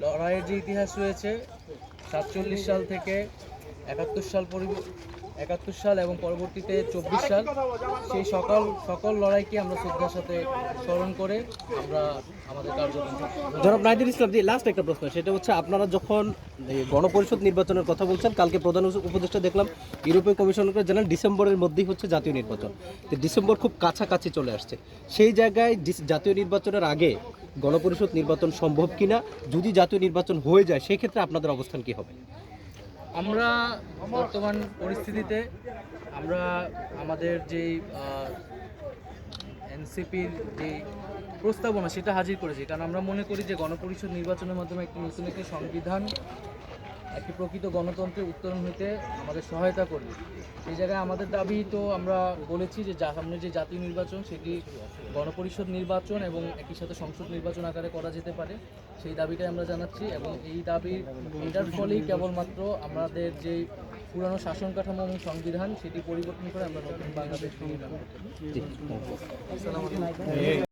লড়াইয়ের যে ইতিহাস রয়েছে 47 সাল থেকে 71 সাল এবং পরবর্তীতে 24 সাল, সেই সকল লড়াইকে আমরা শ্রদ্ধার সাথে স্মরণ করে আমরা আমাদের কার্যক্রম। জনাব নাহিদুল ইসলাম, জি লাস্ট একটা প্রশ্ন, সেটা হচ্ছে আপনারা যখন এই গণপরিষদ নির্বাচনের কথা বলছেন, কালকে প্রধান উপদেষ্টা দেখলাম ইউরোপীয় কমিশনকে জানান ডিসেম্বরের মধ্যেই হচ্ছে জাতীয় নির্বাচন। তো ডিসেম্বর খুব কাছাকাছি চলে আসছে, সেই জায়গায় জাতীয় নির্বাচনের আগে গণপরিষদ নির্বাচন সম্ভব কিনা, যদি জাতীয় নির্বাচন হয়ে যায় সেই ক্ষেত্রে আপনাদের অবস্থান কি হবে? আমরা বর্তমান পরিস্থিতিতে আমরা আমাদের যেই এনসিপির যে প্রস্তাবনা সেটা হাজির করেছি, কারণ আমরা মনে করি যে গণপরিষদ নির্বাচনের মাধ্যমে একটি নতুন একটি সংবিধান একটি প্রকৃত গণতন্ত্রের উত্তরণ হইতে আমাদের সহায়তা করবে। সেই জায়গায় আমাদের দাবি তো আমরা বলেছি যে সামনে যে জাতীয় নির্বাচন সেটি গণপরিষদ নির্বাচন এবং একই সাথে সংসদ নির্বাচন আকারে করা যেতে পারে, সেই দাবিটাই আমরা জানাচ্ছি। এবং এই এটার ফলেই কেবলমাত্র আমাদের যে পুরানো শাসন কাঠামো এবং সংবিধান সেটি পরিবর্তন করে আমরা নতুন বাংলাদেশ নির্মাণ করতে পারি।